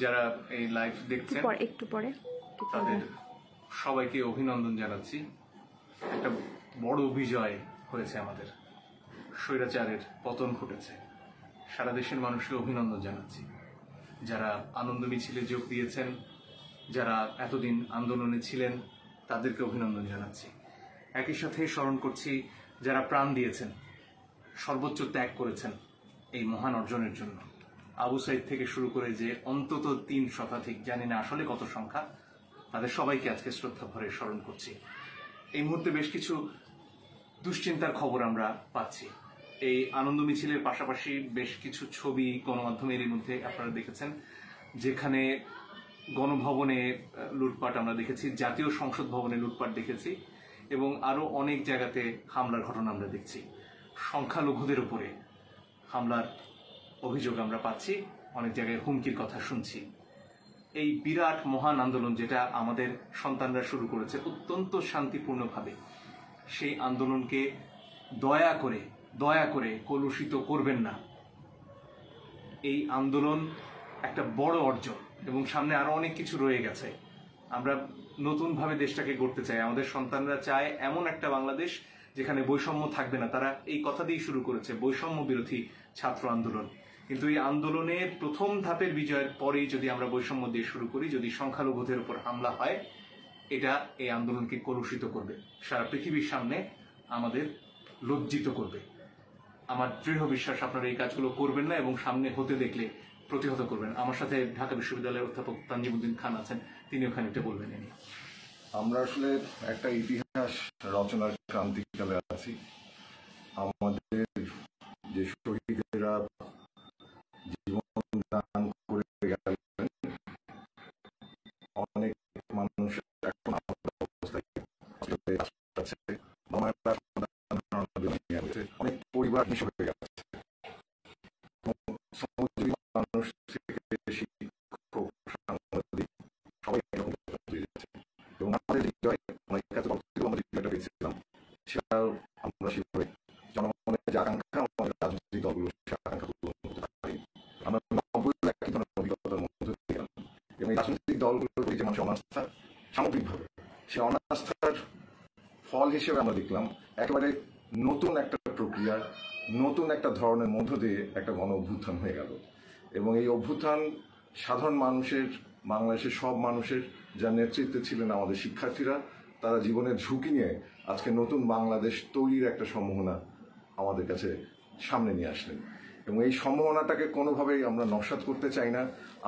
যারা এই লাইভ দেখছেন একটু পরে তাদের সবাইকে অভিনন্দন জানাচ্ছি। একটা বড় বিজয় হয়েছে, আমাদের স্বৈরাচারের পতন ঘটেছে। সারা দেশের মানুষকে অভিনন্দন জানাচ্ছি, যারা আনন্দ মিছিলে যোগ দিয়েছেন, যারা এতদিন আন্দোলনে ছিলেন তাদেরকে অভিনন্দন জানাচ্ছি। একই সাথে স্মরণ করছি যারা প্রাণ দিয়েছেন, সর্বোচ্চ ত্যাগ করেছেন এই মহান অর্জনের জন্য। আবু সাইদ থেকে শুরু করে যে অন্তত 3 শতাধিক, জানি না আসলে কত সংখ্যা, তাদের সবাইকে আজকে শ্রদ্ধা ভরে স্মরণ করছি। এই মুহূর্তে বেশ কিছু দুশ্চিন্তার খবর আমরা পাচ্ছি। এই আনন্দ মিছিলের পাশাপাশি বেশ কিছু ছবি গণমাধ্যমের মধ্যে আপনারা দেখেছেন, যেখানে গণভবনে লুটপাট আমরা দেখেছি, জাতীয় সংসদ ভবনে লুটপাট দেখেছি, এবং আরো অনেক জায়গাতে হামলার ঘটনা আমরা দেখছি। সংখ্যালঘুদের উপরে হামলার অভিযোগ আমরা পাচ্ছি, অনেক জায়গায় হুমকির কথা শুনছি। এই বিরাট মহান আন্দোলন যেটা আমাদের সন্তানরা শুরু করেছে অত্যন্ত শান্তিপূর্ণভাবে, সেই আন্দোলনকে দয়া করে কলুষিত করবেন না। এই আন্দোলন একটা বড় অর্জন এবং সামনে আরো অনেক কিছু রয়ে গেছে। আমরা নতুনভাবে দেশটাকে গড়তে চাই, আমাদের সন্তানরা চায় এমন একটা বাংলাদেশ যেখানে বৈষম্য থাকবে না। তারা এই কথা দিয়ে শুরু করেছে বৈষম্য বিরোধী ছাত্র আন্দোলন, কিন্তু এই আন্দোলনের প্রথম ধাপের বিজয়ের পরেই যদি আমরা বৈষম্য দিয়ে শুরু করি, যদি সংখ্যালঘুদের উপর হামলা হয়, এটা এই আন্দোলনকে কলুষিত করবে, সারা পৃথিবীর সামনে আমাদের লজ্জিত করবে। আমার দৃঢ় বিশ্বাস আপনারা এই কাজগুলো করবেন না এবং সামনে হতে দেখলে প্রতিহত করবেন। আমার সাথে ঢাকা বিশ্ববিদ্যালয়ের অধ্যাপক তানজিমউদ্দিন খান আছেন, তিনি ওখানে এটা বলবেন। আমরা আসলে একটা ইতিহাস রচনার ক্রান্তিকালে আছি। আমাদের যে শহীদেরা জীবন দান করে গেলেন, অনেক মানুষ এখন অবস্থায় আছে, অনেক পরিবার নিঃস্ব হয়ে গেছে, মানুষ থেকে শিক্ষক, সাংবাদিক সবাই এবং আমাদের পেয়েছিলাম সেটাও আমরা সেভাবে জনগণের যে আকাঙ্ক্ষা, আমাদের রাজনৈতিক দলগুলো সে আকাঙ্ক্ষা পূরণ করতে পারি। আমরা 90 একই ধরনের অভিজ্ঞতার মধ্যে দিয়ে গেলাম এবং এই রাজনৈতিক দলগুলোর প্রতি যে মানুষের অনাস্থা, সামগ্রিকভাবে সে অনাস্থার ফল হিসেবে আমরা দেখলাম একেবারে নতুন একটা প্রক্রিয়া, নতুন একটা ধরনের মধ্য দিয়ে একটা গণ অভ্যুত্থান হয়ে গেল। এবং এই অভ্যুত্থান সাধারণ মানুষের, বাংলাদেশের সব মানুষের যার নেতৃত্বে ছিলেন আমাদের শিক্ষার্থীরা, তারা জীবনের ঝুঁকি নিয়ে আজকে নতুন বাংলাদেশ তৈরির একটা সম্ভাবনা আমাদের কাছে সামনে নিয়ে আসলেন। এবং এই সম্ভাবনাটাকে কোনোভাবেই আমরা নস্যাৎ করতে চাই না,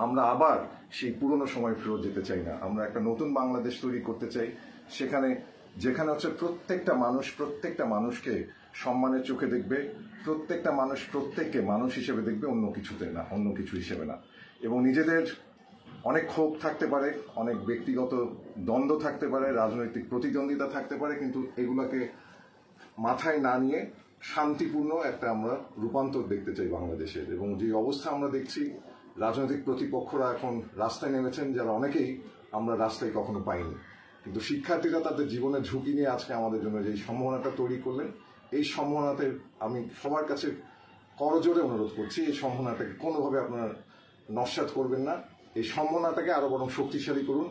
আমরা আবার সেই পুরনো সময় ফেরত যেতে চাই না। আমরা একটা নতুন বাংলাদেশ তৈরি করতে চাই, যেখানে হচ্ছে প্রত্যেকটা মানুষকে সম্মানের চোখে দেখবে, প্রত্যেকটা মানুষ প্রত্যেককে মানুষ হিসেবে দেখবে, অন্য কিছুতে না, অন্য কিছু হিসেবে না। এবং নিজেদের অনেক ক্ষোভ থাকতে পারে, অনেক ব্যক্তিগত দ্বন্দ্ব থাকতে পারে, রাজনৈতিক প্রতিদ্বন্দ্বিতা থাকতে পারে, কিন্তু এগুলাকে মাথায় না নিয়ে শান্তিপূর্ণ একটা আমরা রূপান্তর দেখতে চাই বাংলাদেশের। এবং যে অবস্থা আমরা দেখছি, রাজনৈতিক প্রতিপক্ষরা এখন রাস্তায় নেমেছেন, যারা অনেকেই আমরা রাস্তায় কখনো পাইনি, কিন্তু শিক্ষার্থীরা তাদের জীবনের ঝুঁকি নিয়ে আজকে আমাদের জন্য যে সম্ভাবনাটা তৈরি করলেন, এই সম্ভাবনাতে আমি সবার কাছে করজোরে অনুরোধ করছি, এই সম্ভাবনাটাকে কোনোভাবে আপনারা নস্যাৎ করবেন না। এই সম্ভাবনাটাকে আরো বরং শক্তিশালী করুন,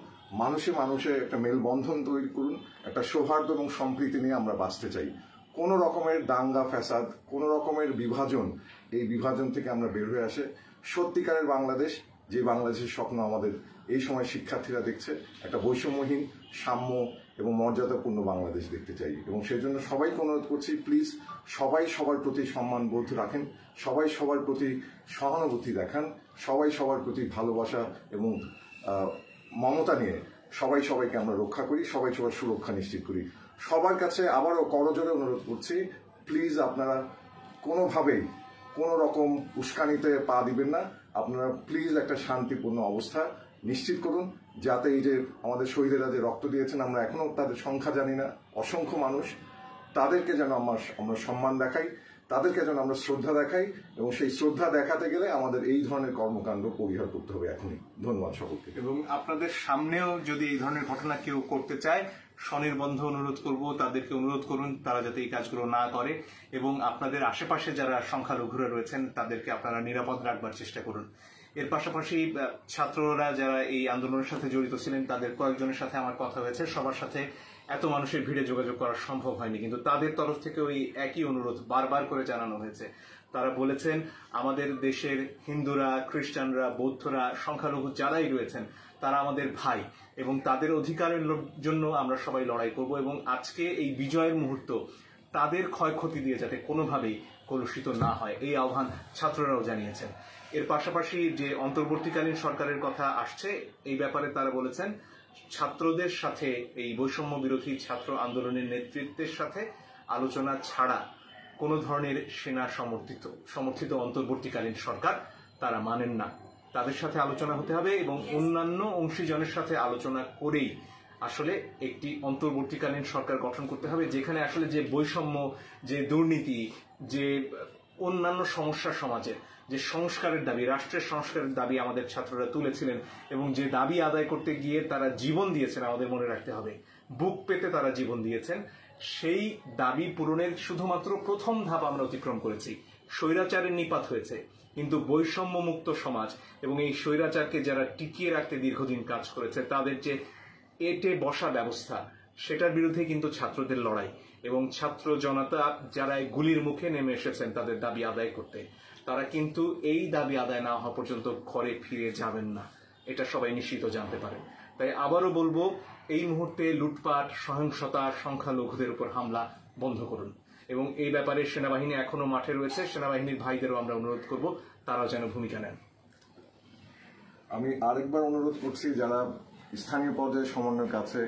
মানুষে একটা মেলবন্ধন তৈরি করুন, একটা সৌহার্দ্য এবং সম্প্রীতি নিয়ে আমরা বাঁচতে চাই। কোন রকমের দাঙ্গা ফ্যাসাদ, কোন রকমের বিভাজন, এই বিভাজন থেকে আমরা বের হয়ে আসে সত্যিকারের বাংলাদেশ, যে বাংলাদেশের স্বপ্ন আমাদের এই সময় শিক্ষার্থীরা দেখছে, একটা বৈষম্যহীন, সাম্য এবং মর্যাদাপূর্ণ বাংলাদেশ দেখতে চাই। এবং সেই জন্য সবাইকে অনুরোধ করছি, প্লিজ সবাই সবার প্রতি সম্মানবোধ রাখেন, সবাই সবার প্রতি সহানুভূতি দেখান, সবাই সবার প্রতি ভালোবাসা এবং মমতা নিয়ে সবাই সবাইকে আমরা রক্ষা করি, সবাই সবার সুরক্ষা নিশ্চিত করি। সবার কাছে আবারও করজোরে অনুরোধ করছি, প্লিজ আপনারা কোনোভাবেই কোনো রকম উস্কানিতে পা দিবেন না। আপনারা প্লিজ একটা শান্তিপূর্ণ অবস্থা নিশ্চিত করুন, যাতে এই যে আমাদের শহীদেরা যে রক্ত দিয়েছেন, আমরা এখনো তাদের সংখ্যা জানি না, অসংখ্য মানুষ, তাদেরকে যেন আমরা সম্মান দেখাই, তাদেরকে যেন আমরা শ্রদ্ধা দেখাই, এবং সেই শ্রদ্ধা দেখাতে গেলে আমাদের এই ধরনের কর্মকাণ্ড পরিহার করতে হবে এখনই। ধন্যবাদ সকলকে। এবং আপনাদের সামনেও যদি এই ধরনের ঘটনা কেউ করতে চায়, স্বনির্বন্ধ অনুরোধ করব, তাদেরকে অনুরোধ করুন তারা যাতে এই কাজগুলো না করে, এবং আপনাদের আশেপাশে যারা সংখ্যালঘুরা রয়েছেন তাদেরকে আপনারা নিরাপদ রাখবার চেষ্টা করুন। এর পাশাপাশি ছাত্ররা যারা এই আন্দোলনের সাথে জড়িত ছিলেন তাদের কয়েকজনের সাথে আমার কথা হয়েছে। সবার সাথে এত মানুষের ভিড়ে যোগাযোগ করা সম্ভব হয়নি, কিন্তু তাদের তরফ থেকে ওই একই অনুরোধ বারবার করে জানানো হয়েছে। তারা বলেছেন আমাদের দেশের হিন্দুরা, খ্রিস্টানরা, বৌদ্ধরা, সংখ্যালঘু যারাই রয়েছেন তারা আমাদের ভাই এবং তাদের অধিকারের জন্য আমরা সবাই লড়াই করব এবং আজকে এই বিজয়ের মুহূর্ত তাদের ক্ষয়ক্ষতি দিয়ে যাতে কোনোভাবেই কলুষিত না হয় এই আহ্বান ছাত্ররাও জানিয়েছেন। এর পাশাপাশি যে অন্তর্বর্তীকালীন সরকারের কথা আসছে এই ব্যাপারে তারা বলেছেন ছাত্রদের সাথে এই বৈষম্য বিরোধী ছাত্র আন্দোলনের নেতৃত্বের সাথে আলোচনা ছাড়া কোনো ধরনের সেনা সমর্থিত অন্তর্বর্তীকালীন সরকার তারা মানেন না। তাদের সাথে আলোচনা হতে হবে এবং অন্যান্য অংশীজনের সাথে আলোচনা করেই আসলে একটি অন্তর্বর্তীকালীন সরকার গঠন করতে হবে, যেখানে আসলে যে বৈষম্য, যে দুর্নীতি, যে অন্যান্য সমস্যা সমাজের যে সংস্কারের দাবি, রাষ্ট্রের সংস্কারের দাবি আমাদের ছাত্ররা তুলেছিলেন এবং যে দাবি আদায় করতে গিয়ে তারা জীবন দিয়েছেন, আমাদের মনে রাখতে হবে বুক পেতে তারা জীবন দিয়েছেন, সেই দাবি পূরণের শুধুমাত্র প্রথম ধাপ আমরা অতিক্রম করেছি। স্বৈরাচারের নিপাত হয়েছে, কিন্তু বৈষম্য মুক্ত সমাজ এবং এই স্বৈরাচারকে যারা টিকিয়ে রাখতে দীর্ঘদিন কাজ করেছে তাদের যে এটে বসা ব্যবস্থা, সেটার বিরুদ্ধে কিন্তু ছাত্রদের লড়াই এবং ছাত্র জনতা যারা গুলির মুখে নেমে এসেছেন তাদের দাবি আদায় করতে, তারা কিন্তু এই দাবি আদায় না হওয়া পর্যন্ত ঘরে ফিরে যাবেন না, এটা সবাই নিশ্চিত জানতে পারেন। তাই আবারও বলবো এই মুহূর্তে লুটপাট, সহিংসতা, সংখ্যালঘুদের উপর হামলা বন্ধ করুন এবং এই ব্যাপারে সেনাবাহিনী এখনো মাঠে রয়েছে, সেনাবাহিনীর ভাইদেরও আমরা অনুরোধ করব তারাও যেন ভূমিকা নেন। আমি আরেকবার অনুরোধ করছি যারা স্থানীয় পর্যায়ে সমন্বয়ের কাছে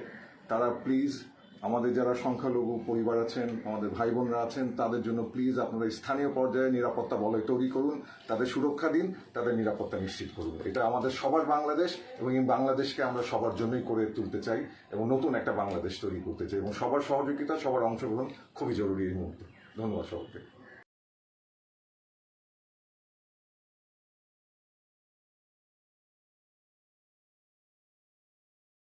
তারা প্লিজ আমাদের যারা সংখ্যালঘু পরিবার আছেন, আমাদের ভাই বোনরা আছেন, তাদের জন্য প্লিজ আপনারা স্থানীয় পর্যায়ে নিরাপত্তা বলয় তৈরি করুন, তাদের সুরক্ষা দিন, তাদের নিরাপত্তা নিশ্চিত করুন। এটা আমাদের সবার বাংলাদেশ এবং এই বাংলাদেশকে আমরা সবার জন্যই করে তুলতে চাই এবং নতুন একটা বাংলাদেশ তৈরি করতে চাই এবং সবার সহযোগিতা, সবার অংশগ্রহণ খুবই জরুরি এই মুহূর্তে। ধন্যবাদ সবাইকে।